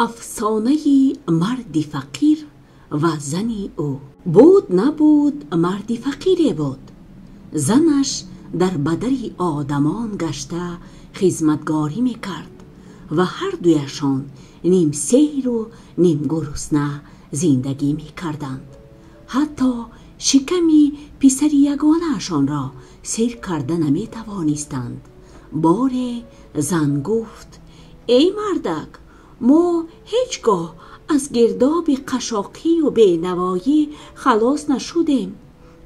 افسانه مردی فقیر و زنی او. بود نبود مردی فقیری بود. زنش در بدری آدمان گشته خدمتگاری میکرد و هر دویشان نیم سیر و نیم گرسنه زندگی میکردند. حتی شکمی پسر یگانه‌شان را سیر کرده نمیتوانستند. باره زن گفت: ای مردک، ما هیچگاه از گرداب قشاقی و بینوایی خلاص نشدیم.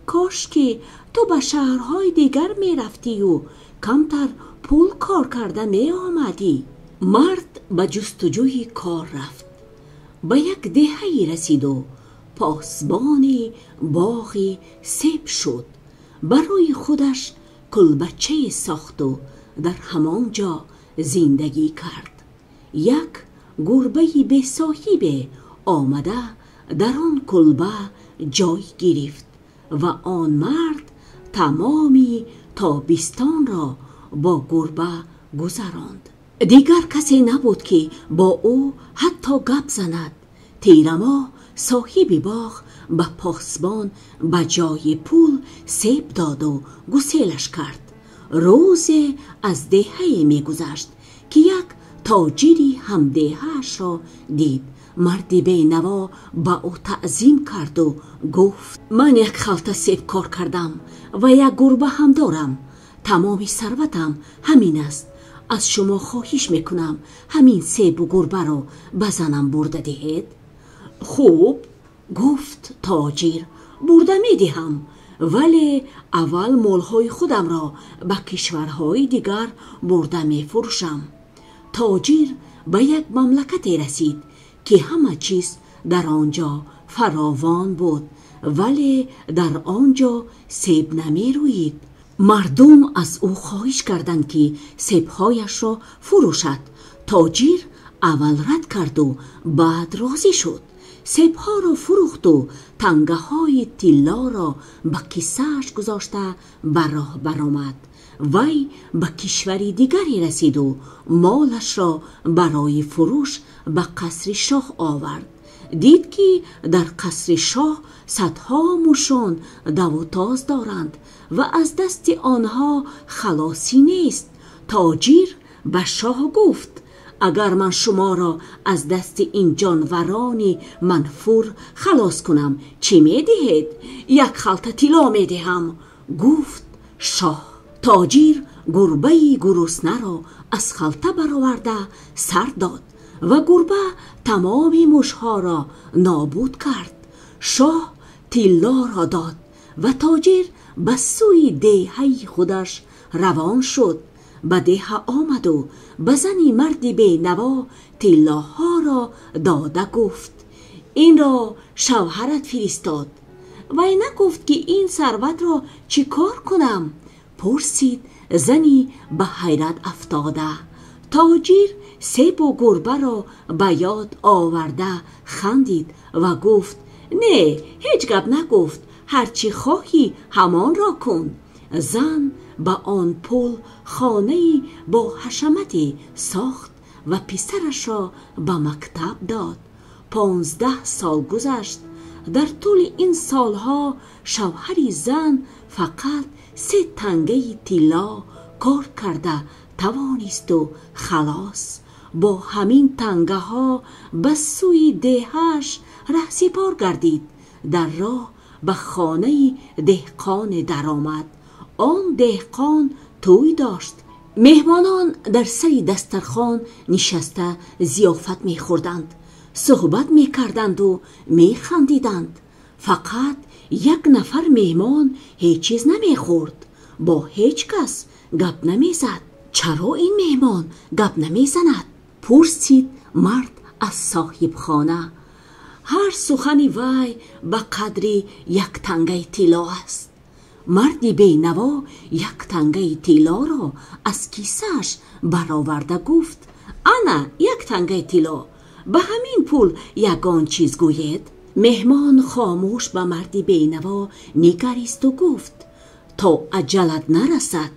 کاش که تو به شهرهای دیگر می رفتی و کمتر پول کار کرده می آمدی. مرد به جستجوی کار رفت. به یک دهه‌ای رسید و پاسبان باغی سیب شد. برای خودش کلبچه ساخت و در همانجا زندگی کرد. یک گربه بی صاحب آمده در آن کلبه جای گرفت و آن مرد تمامی تابستان را با گربه گذراند. دیگر کسی نبود که با او حتی گپ زند. تیرما صاحب باغ به پاسبان به جای پول سیب داد و گسیلش کرد. روز از دهه‌ای می گذشت که یک تاجری هم دهه‌اش را دید. مردی بینوا به او تعظیم کرد و گفت: من یک خلطه سیب کار کردم و یک گربه هم دارم. تمام ثروتم همین است. از شما خواهش میکنم همین سیب و گربه را بزنم برده دهید. خوب، گفت تاجر، برده میدهم، ولی اول مالهای خودم را به کشورهای دیگر برده میفروشم. تاجر به یک مملکتی رسید که همه چیز در آنجا فراوان بود، ولی در آنجا سیب نمی روید. مردم از او خواهش کردند که سیبهایش را فروشد. تاجر اول رد کرد و بعد راضی شد. سیبها را فروخت و تنگه های طلا را به کیسه‌اش گذاشته به راه برآمد. وی به کشوری دیگری رسید و مالش را برای فروش به قصر شاه آورد. دید که در قصر شاه صدها موشان دو و تاز دارند و از دست آنها خلاصی نیست. تاجر به شاه گفت: اگر من شما را از دست این جانوران منفور خلاص کنم چی می دهید؟ یک خلطه طلا می دهم. گفت شاه. تاجر گربه گرسنه را از خلطه برآورده سر داد و گربه تمام موشها را نابود کرد. شاه طلا را داد و تاجر به سوی دهه خودش روان شد. به دهه آمد و به زنی مردی بینوا طلاها را داده گفت: این را شوهرت فرستاد. وی نگفت که این ثروت را چی کار کنم؟ پرسید. زنی به حیرت افتاده. تاجر سیب و گربه را به یاد آورده خندید و گفت: نه، هیچ گپ نگفت، هرچی خواهی همان را کن. زن به آن پول خانه‌ای با حشمتی ساخت و پسرش را به مکتب داد. 15 سال گذشت. در طول این سالها شوهر زن فقط 3 تنگه طلا کار کرده توانست و خلاص. با همین تنگه ها به سوی دهش رهسپار گردید. در راه به خانه دهقان درآمد. آن دهقان توی داشت. مهمانان در سر دسترخوان نشسته ضیافت می‌خوردند، صحبت می‌کردند و می‌خندیدند. فقط یک نفر مهمان هیچ چیز نمی‌خورد، با هیچ کس گپ نمی‌زد. چرا این مهمان گپ نمی‌زند؟ پرسید مرد از صاحب خانه. هر سخن وی به قدری یک تنگه طلا است. مردی بینوا یک تنگه طلا را از کیسه‌اش برآورده گفت: انا یک تنگه طلا، به همین پول یگان چیز گوید؟ مهمان خاموش به مردی بینوا نگریست و گفت: تا اجلت نرسد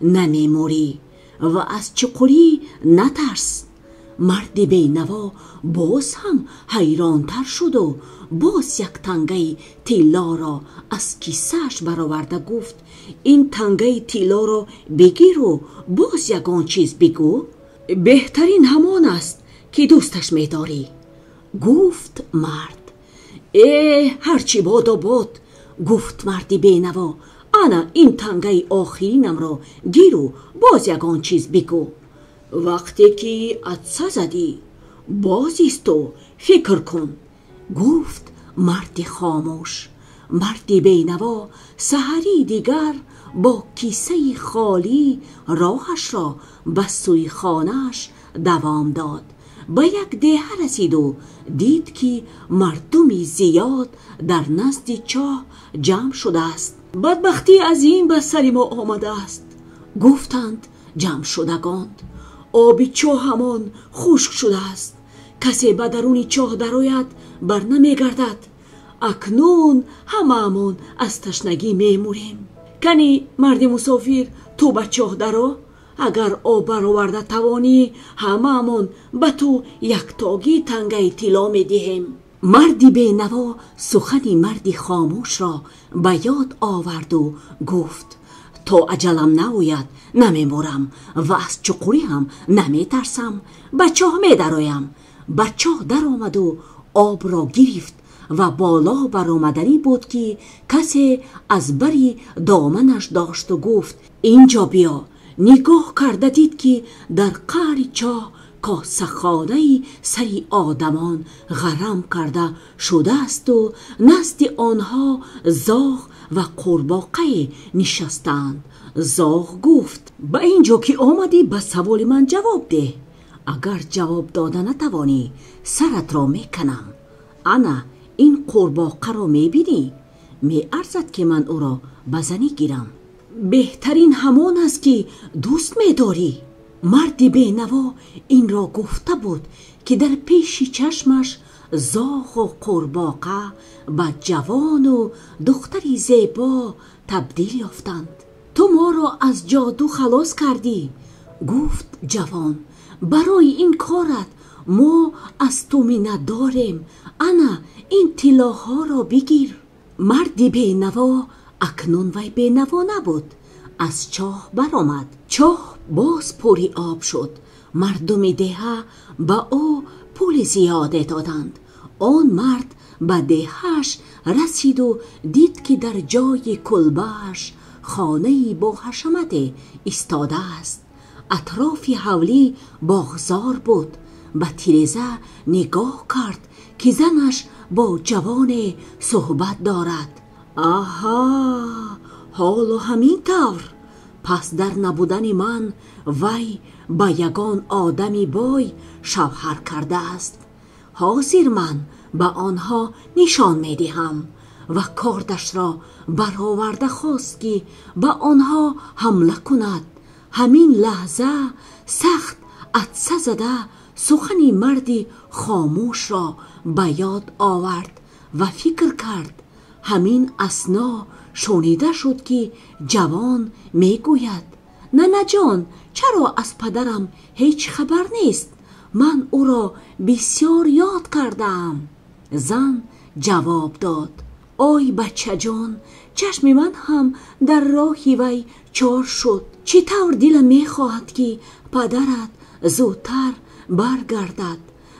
نمیموری و از چقوری نترس. مرد بینوا باز هم حیرانتر شد و باز یک تنگه طلا را از کیسه‌اش برآورده گفت این تنگه طلا را بگیر و باز یگان چیز بگو. بهترین همان است که دوستش می‌داری. گفت مرد. هرچی باد و باد. گفت مرد بینوا انا این تنگه آخرینم را گیر و باز یگان چیز بگو. وقتی که عطسه زدی باز ایستو فکر کن. گفت مرد خاموش. مرد بینوا سحری دیگر با کیسه خالی راهش را به سوی خانه‌اش دوام داد. به یک دیه رسید و دید که مردمی زیاد در نزد چاه جمع شده است. بدبختی عظیم به سر ما آمده است. گفتند جمع شدگان آب چاه همان خشک شده است. کسی به درون چاه درآید بر نمی گردد. اکنون هممون از تشنگی میموریم. کنی مرد مسافر تو به چاه درآ. اگر آب برآورده توانی هممون به تو یک تاگی تنگه طلا میدهیم. مردی بینوا سخن مردی خاموش را به یاد آورد و گفت تا اجلم نآید نمیمورم و از چقوری هم نمیترسم. به چاه میدرایم. به چاه در آمد و آب را گرفت و بالا برآمدنی بود که کسی از بری دامنش داشت و گفت اینجا بیا. نگاه کرده دید که در قعر چاه کاسه خانه سری آدمان غرم کرده شده است و نزد آنها زاغ و قورباغه نشستند. زاغ گفت به اینجا که آمدی به سوال من جواب ده. اگر جواب داده نتوانی سرت را میکنم. انا این قورباغه را میبینی؟ میارزد که من او را بزنی گیرم. بهترین همان است که دوست می‌داری. مردی بینوا این را گفته بود که در پیش چشمش زاغ و قورباغه به جوان و دختری زیبا تبدیل یافتند. تو ما را از جادو خلاص کردی. گفت جوان برای این کارت ما از تو منت داریم. انا این طلاها را بگیر. مردی بینوا اکنون وی بینوا نبود. از چاه برآمد. چاه باز پری آب شد. مردم دیه به او پول زیاده دادند. آن مرد به دیهش رسید و دید که در جای کلبهش خانه‌ای با حشمت ایستاده است. اطراف حولی باغزار بود. به تیرزه نگاه کرد که زنش با جوان صحبت دارد. آها حال همین طور. پس در نبودن من وی با یگان آدمی بای شوهر کرده است. حاضر من به آنها نشان میدهم. و کاردش را برآورده خواست که به آنها حمله کند. همین لحظه سخت عطسه زده سخن مردی خاموش را به یاد آورد و فکر کرد. همین اثنا شنیده شد که جوان میگوید نه جان چرا از پدرم هیچ خبر نیست؟ من او را بسیار یاد کردم. زن جواب داد آی بچه جان چشم من هم در راهی وی چار شد. چطور دلم میخواهد که پدرت زودتر برگردد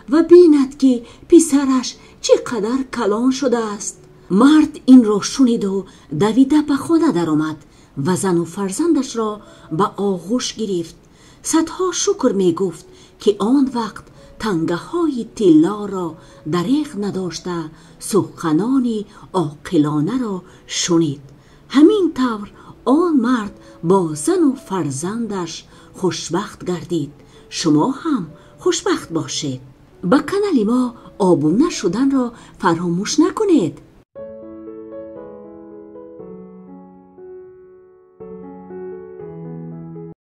و بیند که پسرش چقدر کلان شده است. مرد این را شنید و دویده به خانه در آمد و زن و فرزندش را به آغوش گرفت. صدها شکر می گفت که آن وقت تنگه های طلا را دریغ نداشته سخنانی عاقلانه را شنید. همین طور آن مرد با زن و فرزندش خوشبخت گردید. شما هم خوشبخت باشید. با کانال ما آبونه شدن را فراموش نکنید.